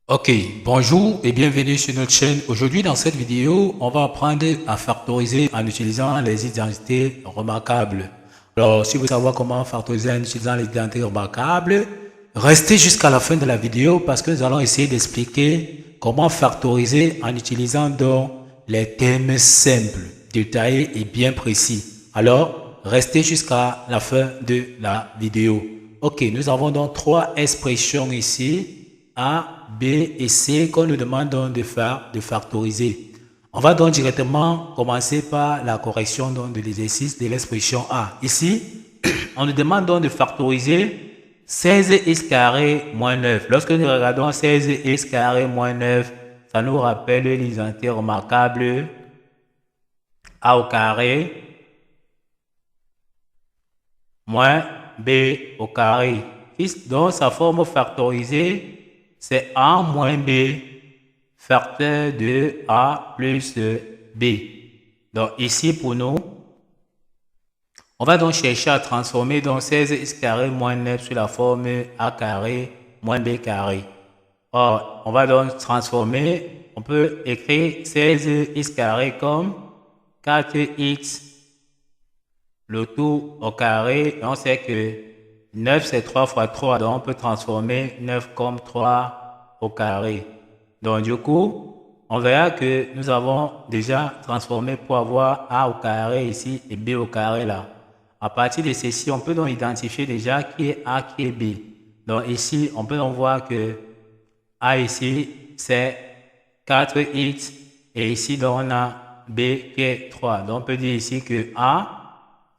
Ok, bonjour et bienvenue sur notre chaîne. Aujourd'hui, dans cette vidéo, on va apprendre à factoriser en utilisant les identités remarquables. Alors, si vous voulez savoir comment factoriser en utilisant les identités remarquables, restez jusqu'à la fin de la vidéo parce que nous allons essayer d'expliquer comment factoriser en utilisant donc les termes simples, détaillés et bien précis. Alors, restez jusqu'à la fin de la vidéo. Ok, nous avons donc trois expressions ici. A, B et C qu'on nous demande donc de factoriser. On va donc directement commencer par la correction donc de l'exercice de l'expression A. Ici, on nous demande donc de factoriser 16x carré moins 9. Lorsque nous regardons 16x carré moins 9, ça nous rappelle l'identité remarquable A au carré moins B au carré. Donc, sa forme factorisée, c'est A moins B facteur de A plus B. Donc, ici, pour nous, on va donc chercher à transformer donc 16x carré moins 9 sur la forme A carré moins B carré. Or, on va donc transformer, on peut écrire 16x carré comme 4x le tout au carré. On sait que 9 c'est 3 fois 3, donc on peut transformer 9 comme 3 au carré. Donc du coup, on verra que nous avons déjà transformé pour avoir A au carré ici et B au carré là. À partir de ceci, on peut donc identifier déjà qui est A, qui est B. Donc ici, on peut donc voir que A ici, c'est 4x et ici, donc on a B qui est 3. Donc on peut dire ici que A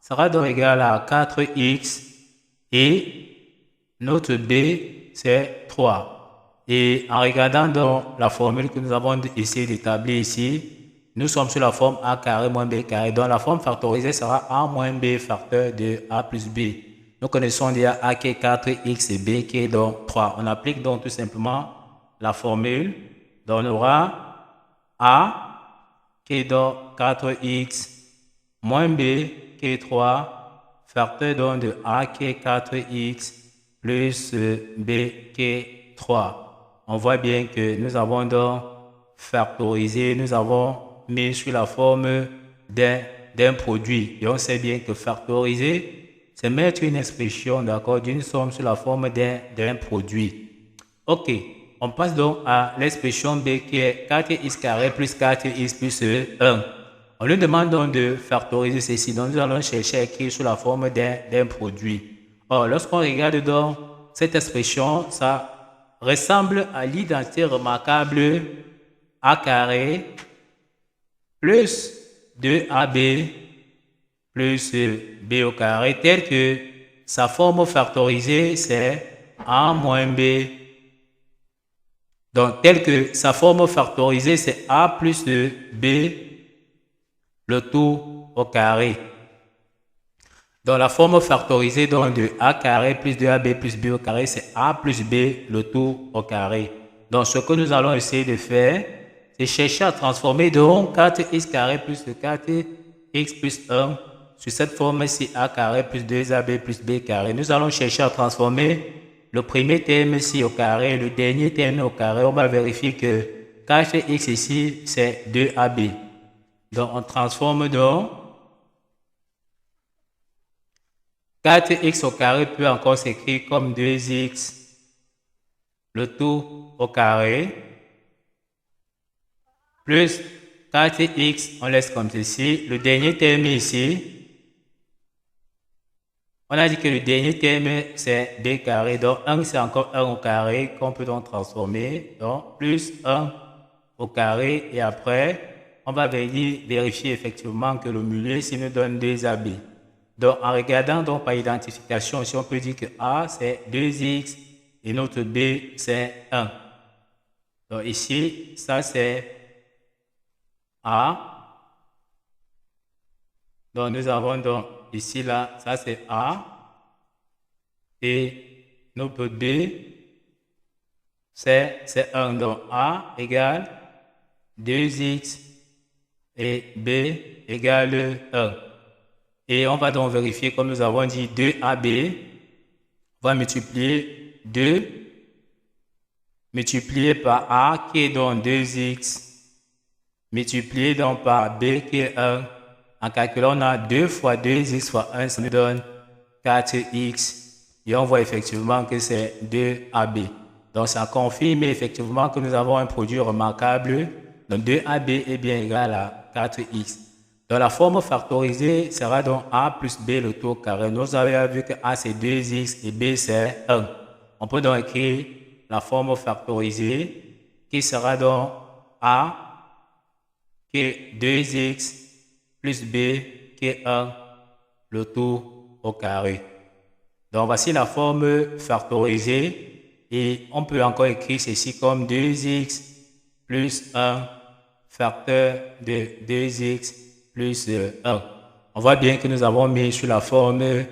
sera donc égal à 4x et notre B, c'est 3. Et en regardant donc la formule que nous avons essayé d'établir ici, nous sommes sur la forme A carré moins B carré. Donc la forme factorisée sera A moins B facteur de A plus B. Nous connaissons déjà A qui est 4x et B qui est donc 3. On applique donc tout simplement la formule. Donc on aura A qui est donc 4x moins B qui est 3, facteur donc de A qui est 4x plus B qui est 3. On voit bien que nous avons donc factorisé, nous avons mis sur la forme d'un produit. Et on sait bien que factoriser, c'est mettre une expression, d'accord, d'une somme sur la forme d'un produit. Ok, on passe donc à l'expression B qui est 4x carré plus 4x plus 1. On lui demande donc de factoriser ceci. Donc, nous allons chercher à écrire sous la forme d'un produit. Or, lorsqu'on regarde donc cette expression, ça ressemble à l'identité remarquable A carré plus 2AB plus B au carré, tel que sa forme factorisée, c'est A moins B. Donc, tel que sa forme factorisée, c'est A plus B le tout au carré. Donc la forme factorisée donc de A carré plus 2AB plus B au carré, c'est A plus B le tout au carré. Donc ce que nous allons essayer de faire, c'est chercher à transformer donc 4x carré plus 4x plus 1 sur cette forme-ci A carré plus 2AB plus B carré. Nous allons chercher à transformer le premier terme ici au carré, le dernier terme au carré. On va vérifier que 4x ici, c'est 2AB. Donc on transforme donc 4x au carré peut encore s'écrire comme 2x, le tout au carré, plus 4x, on laisse comme ceci. Le dernier terme ici, on a dit que le dernier terme c'est b carré, donc 1 c'est encore 1 au carré qu'on peut donc transformer, donc plus 1 au carré et après, on va vérifier effectivement que le milieu ici nous donne 2ab. Donc, en regardant donc par identification, si on peut dire que A, c'est 2x et notre B, c'est 1. Donc, ici, ça, c'est A. Donc, nous avons donc ici, là, ça, c'est A. Et notre B, c'est 1. Donc, A égale 2x et B égale 1. Et on va donc vérifier, comme nous avons dit, 2AB. On va multiplier 2 multiplié par A qui est donc 2x multiplié donc par B qui est 1. En calculant, on a 2 fois 2x fois 1, ça nous donne 4x. Et on voit effectivement que c'est 2AB. Donc ça confirme effectivement que nous avons un produit remarquable. Donc 2AB est bien égal à 4x. Donc la forme factorisée sera donc A plus B le tout au carré. Nous avons vu que A c'est 2x et B c'est 1. On peut donc écrire la forme factorisée qui sera donc A qui est 2x plus B qui est 1 le tout au carré. Donc voici la forme factorisée et on peut encore écrire ceci comme 2x plus 1 facteur de 2x plus 1. On voit bien que nous avons mis sur la forme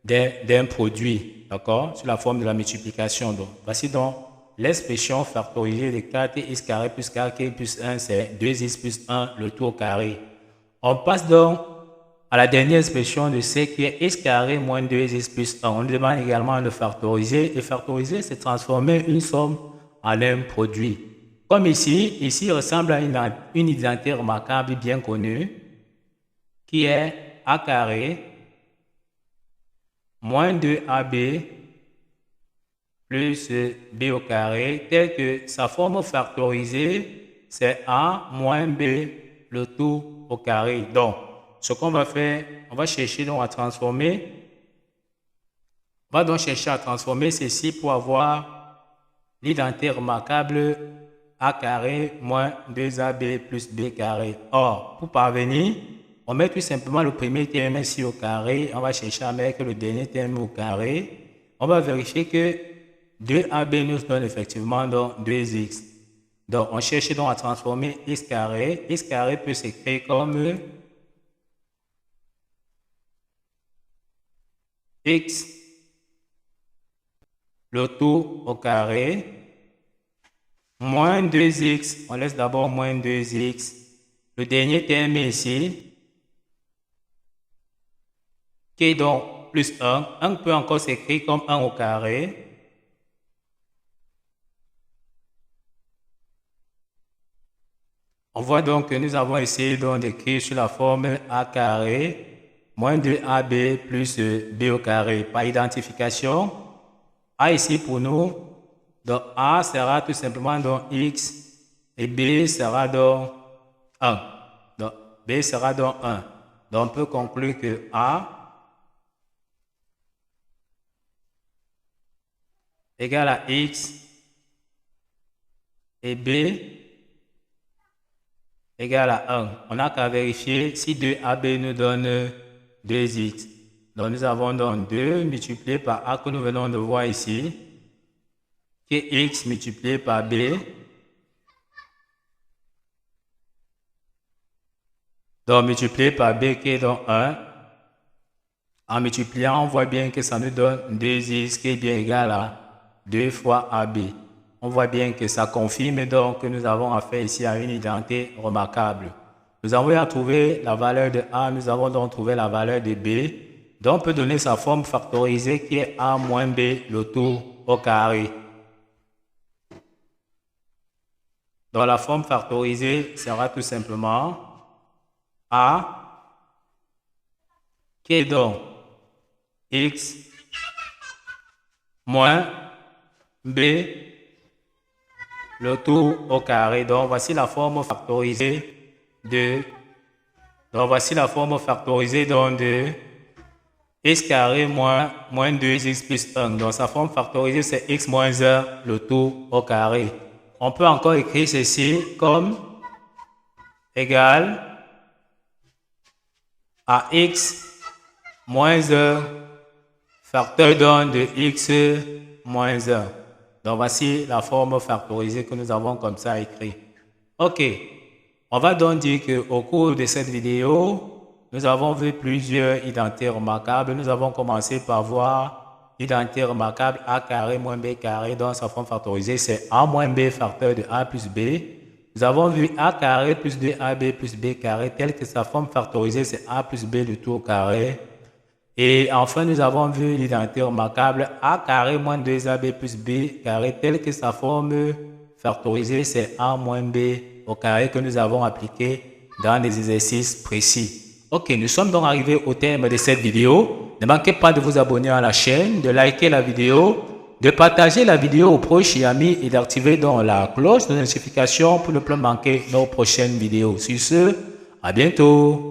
d'un produit, d'accord, sur la forme de la multiplication. Donc voici donc l'expression factorisée de 4x carré plus 4 plus 1, c'est 2x plus 1 le tout au carré. On passe donc à la dernière expression de C qui est x carré moins 2x plus 1. On demande également de factoriser. Et factoriser, c'est transformer une somme en un produit. Comme ici, il ressemble à une identité remarquable bien connue qui est a carré moins 2ab plus b au carré, tel que sa forme factorisée, c'est a moins b le tout au carré. Donc, ce qu'on va faire, on va chercher donc à transformer. On va donc chercher à transformer ceci pour avoir l'identité remarquable a carré moins 2ab plus b carré. Or, pour parvenir, on met tout simplement le premier terme ici au carré. On va chercher à mettre le dernier terme au carré. On va vérifier que 2ab nous donne effectivement donc 2x. Donc, on cherche donc à transformer x carré. X carré peut s'écrire comme x le tout au carré moins 2x. On laisse d'abord moins 2x. Le dernier terme ici qui est donc plus 1. 1 peut encore s'écrire comme 1 au carré. On voit donc que nous avons essayé donc d'écrire sur la formule a carré moins 2ab plus b au carré par identification. A ici pour nous, donc a sera tout simplement donc x et b sera donc 1. Donc b sera donc 1. Donc on peut conclure que a égale à x et b égale à 1. On n'a qu'à vérifier si 2ab nous donne 2x. Donc nous avons donc 2 multiplié par a que nous venons de voir ici, qui est x multiplié par b. Donc multiplié par b qui est donc 1. En multipliant, on voit bien que ça nous donne 2x qui est bien égal à 2 fois ab. On voit bien que ça confirme donc que nous avons affaire ici à une identité remarquable. Nous avons trouvé la valeur de A, nous avons donc trouvé la valeur de B. Donc on peut donner sa forme factorisée qui est A moins B le tout au carré. Donc la forme factorisée sera tout simplement A qui est donc x moins B le tout au carré. Donc voici la forme factorisée de x carré moins 2x plus 1. Donc sa forme factorisée c'est x moins 1 le tout au carré. On peut encore écrire ceci comme égal à x moins 1 facteur donc de x moins 1. Donc voici la forme factorisée que nous avons comme ça écrit. Ok, on va donc dire qu'au cours de cette vidéo, nous avons vu plusieurs identités remarquables. Nous avons commencé par voir l'identité remarquable a carré moins b carré dans sa forme factorisée, c'est a moins b facteur de a plus b. Nous avons vu a carré plus 2ab plus b carré, tel que sa forme factorisée, c'est a plus b le tout au carré. Et enfin, nous avons vu l'identité remarquable A carré moins 2AB plus B carré telle que sa forme factorisée, c'est A moins B au carré que nous avons appliqué dans des exercices précis. Ok, nous sommes donc arrivés au terme de cette vidéo. Ne manquez pas de vous abonner à la chaîne, de liker la vidéo, de partager la vidéo aux proches et amis et d'activer donc la cloche de notification pour ne plus manquer nos prochaines vidéos. Sur ce, à bientôt.